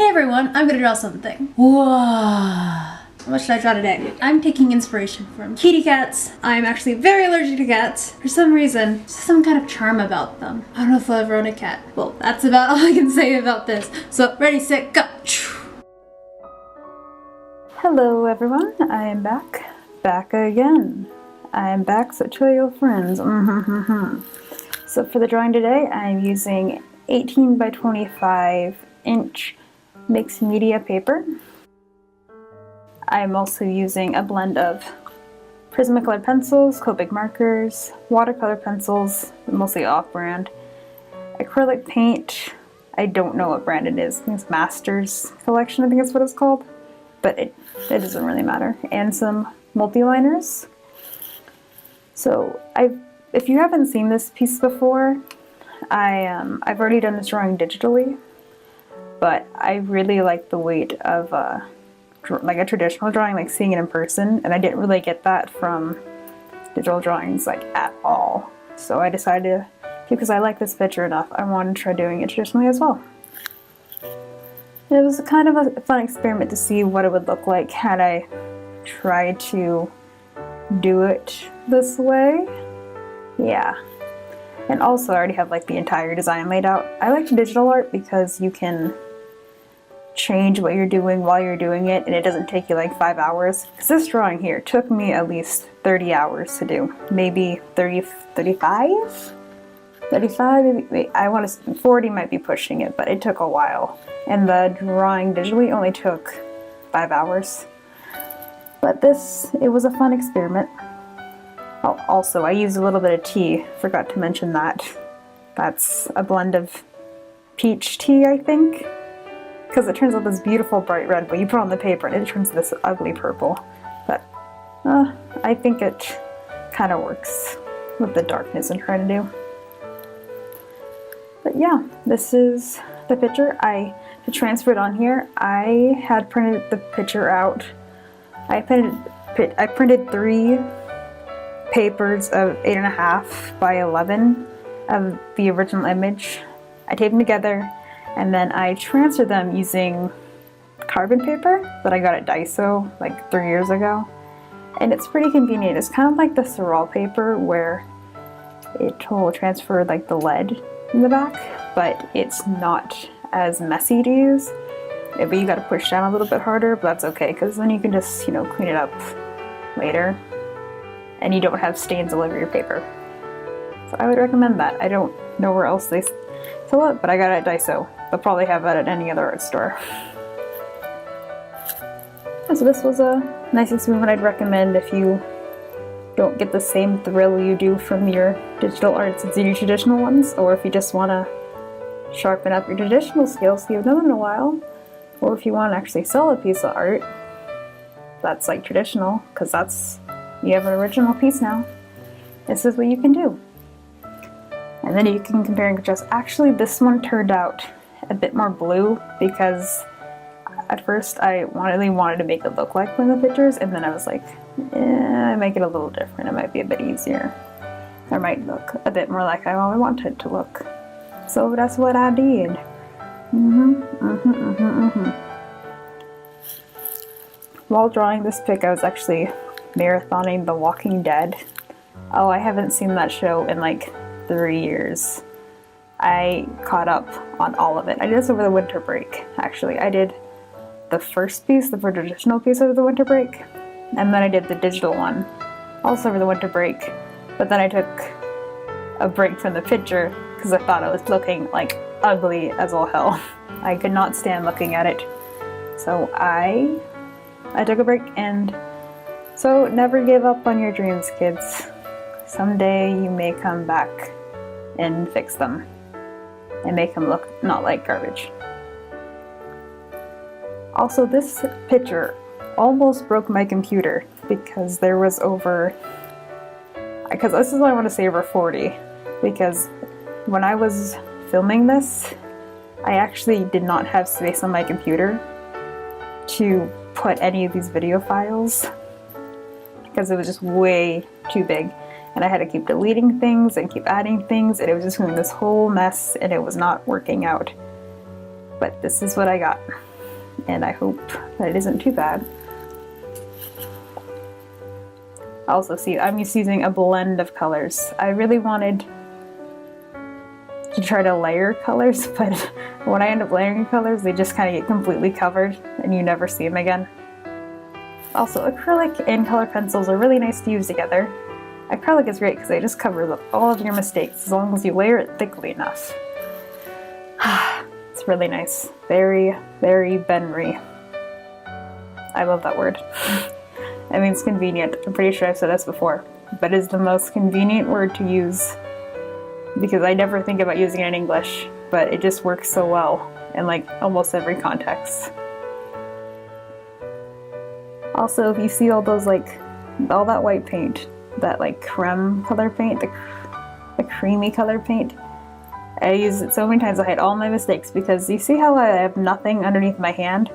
everyone, I'm gonna draw something. Whoa. What should I draw today? I'm taking inspiration from kitty cats. I'm actually very allergic to cats. For some reason, there's some kind of charm about them. I don't know if I'll ever own a cat. Well, that's about all I can say about this. So, ready, set, go! Hello everyone, I am back again. I am back, so tell your friends. So for the drawing today, I'm using 18 by 25 inch mixed media paper. I'm also using a blend of Prismacolor pencils, Copic markers, watercolor pencils, mostly off-brand, acrylic paint. I don't know what brand it is. I think it's Masters Collection, I think that's what it's called. But it doesn't really matter. And some multi-liners. So if you haven't seen this piece before, I've already done this drawing digitally, but I really like the weight of like a traditional drawing, like seeing it in person, and I didn't really get that from digital drawings like at all. So I decided, because I like this picture enough, I wanted to try doing it traditionally as well. It was kind of a fun experiment to see what it would look like had I tried to do it this way. Yeah. And also I already have like the entire design laid out. I like digital art because you can change what you're doing while you're doing it and it doesn't take you like 5 hours. Because this drawing here took me at least 30 hours to do. Maybe 30, 35? 35, maybe, I want to, 40 might be pushing it, but it took a while. And the drawing digitally only took 5 hours. But it was a fun experiment. Oh, also, I used a little bit of tea, forgot to mention that. That's a blend of peach tea, I think. Because it turns out this beautiful bright red, but you put on the paper and it turns this ugly purple. But I think it kind of works with the darkness I'm trying to do. But yeah, this is the picture. To transfer it on here, I had printed the picture out. I printed 3 papers of 8.5 by 11 of the original image. I taped them together and then I transferred them using carbon paper that I got at Daiso like 3 years ago. And it's pretty convenient. It's kind of like the Surreal paper where it will transfer like the lead in the back, but it's not as messy to use. But you gotta push down a little bit harder, but that's okay, because then you can just, clean it up later. And you don't have stains all over your paper. So I would recommend that. I don't know where else they sell it, but I got it at Daiso. They'll probably have it at any other art store. So this was a nice experiment I'd recommend if you don't get the same thrill you do from your digital arts as you do traditional ones, or if you just want to sharpen up your traditional skills you haven't done in a while, or if you want to actually sell a piece of art that's like traditional, because you have an original piece now. This is what you can do. And then you can compare and contrast. Actually, this one turned out a bit more blue because at first I really wanted to make it look like one of the pictures, and then I was like, I make it a little different. It might be a bit easier. Or it might look a bit more like I wanted it to look. So that's what I did. While drawing this pic, I was actually marathoning The Walking Dead. Oh, I haven't seen that show in like 3 years. I caught up on all of it. I did this over the winter break, actually. I did the first piece, the traditional piece over the winter break, and then I did the digital one, also over the winter break. But then I took a break from the picture because I thought it was looking like ugly as all hell. I could not stand looking at it. So I took a break, and so never give up on your dreams, kids. Someday you may come back and fix them and make them look not like garbage. Also, this picture almost broke my computer because there was because this is what I want to say, over 40, because when I was filming this, I actually did not have space on my computer to put any of these video files because it was just way too big, and I had to keep deleting things and keep adding things, and it was just doing this whole mess, and it was not working out. But this is what I got. and I hope that it isn't too bad. Also, see, I'm just using a blend of colors. I really wanted to try to layer colors, but when I end up layering colors, they just kind of get completely covered and you never see them again. Also, acrylic and colored pencils are really nice to use together. Acrylic is great because it just covers up all of your mistakes as long as you layer it thickly enough. It's really nice. Very, very Benry. I love that word. I mean, it's convenient. I'm pretty sure I've said this before, but it's the most convenient word to use because I never think about using it in English, but it just works so well in like almost every context. Also, if you see all those all that white paint, that like creme color paint, the creamy color paint, I use it so many times I hide all my mistakes because you see how I have nothing underneath my hand?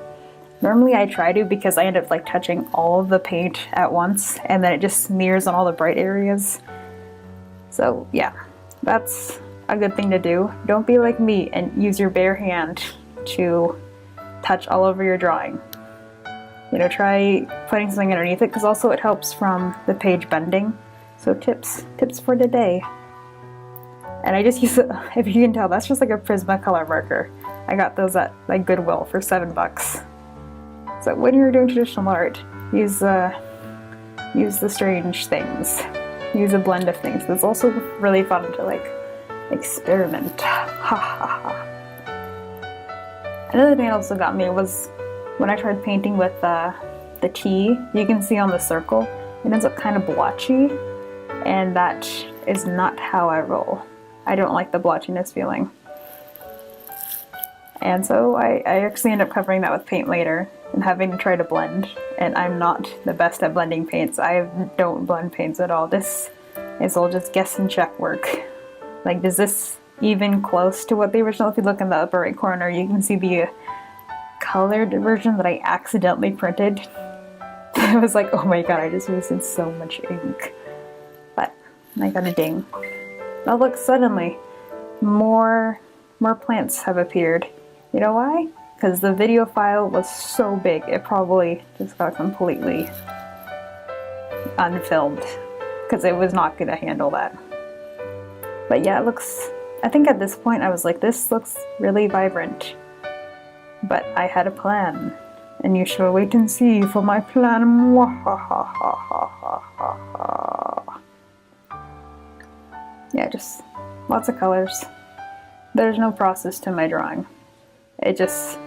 Normally I try to because I end up like touching all of the paint at once and then it just smears on all the bright areas. So yeah, that's a good thing to do. Don't be like me and use your bare hand to touch all over your drawing. You know, try putting something underneath it because also it helps from the page bending. So tips for today. And I just use it, if you can tell, that's just like a Prismacolor marker. I got those at like Goodwill for $7. So when you're doing traditional art, use the strange things. Use a blend of things. It's also really fun to like experiment. Ha ha ha. Another thing that also got me was when I tried painting with the T. You can see on the circle, it ends up kind of blotchy, and that is not how I roll. I don't like the blotchiness feeling. And so I actually end up covering that with paint later and having to try to blend. And I'm not the best at blending paints. I don't blend paints at all. This is all just guess and check work. Like, is this even close to what the original? If you look in the upper right corner, you can see the colored version that I accidentally printed. I was like, oh my god, I just wasted so much ink. But I got a ding. Oh look, suddenly more plants have appeared. You know why? Because the video file was so big, it probably just got completely unfilmed. Because it was not going to handle that. But yeah, it looks... I think at this point I was like, this looks really vibrant. But I had a plan. And you shall wait and see for my plan. Yeah, just lots of colors. There's no process to my drawing. It just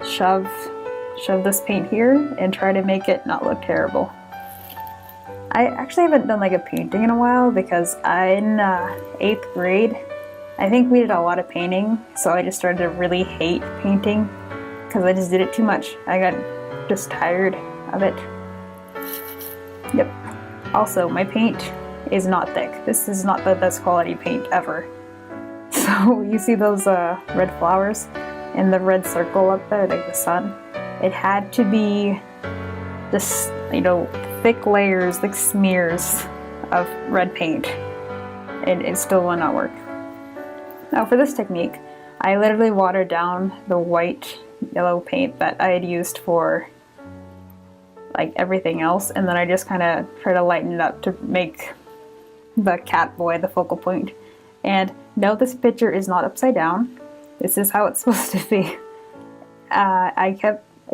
shove this paint here and try to make it not look terrible. I actually haven't done like a painting in a while because in 8th grade, I think we did a lot of painting, so I just started to really hate painting because I just did it too much. I got just tired of it. Yep. Also, my paint is not thick. This is not the best quality paint ever. So you see those red flowers and the red circle up there, like the sun? It had to be just, you know, thick layers, like smears of red paint, and it still will not work. Now for this technique, I literally watered down the white yellow paint that I had used for like everything else, and then I just kind of try to lighten it up to make the cat boy the focal point. And no, this picture is not upside down. This is how it's supposed to be.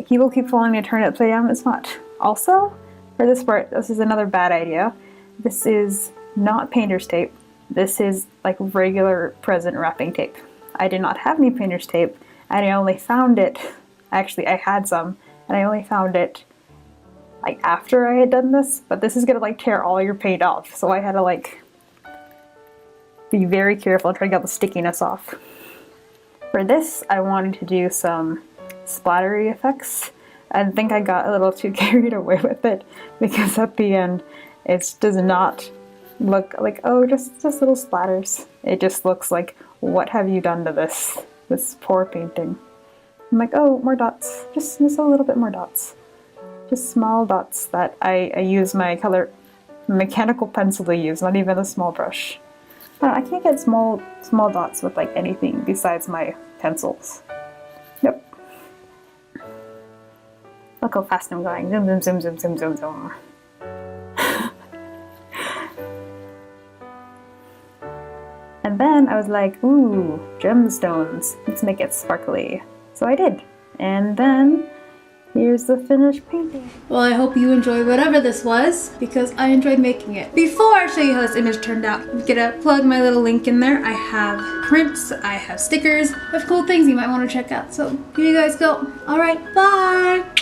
People keep telling me to turn it upside down. It's not. Also, for this part, this is another bad idea. This is not painter's tape. This is like regular present wrapping tape. I did not have any painter's tape, and I only found it. Actually, I had some, and I only found it like after I had done this. But this is gonna like tear all your paint off, so I had to like be very careful and try to get the stickiness off. For this, I wanted to do some splattery effects. I think I got a little too carried away with it because at the end, it does not look like, oh, just little splatters. It just looks like, what have you done to this poor painting? I'm like, oh, more dots, just a little bit more dots. Just small dots that I use my mechanical pencil to use, not even a small brush. I can't get small dots with like anything besides my pencils. Yep. Look how fast I'm going. Zoom, zoom, zoom, zoom, zoom, zoom, zoom. And then I was like, ooh, gemstones. Let's make it sparkly. So I did. And then here's the finished painting. Well, I hope you enjoyed whatever this was, because I enjoyed making it. Before I show you how this image turned out, I'm gonna plug my little link in there. I have prints, I have stickers, I have cool things you might want to check out. So here you guys go. All right, bye.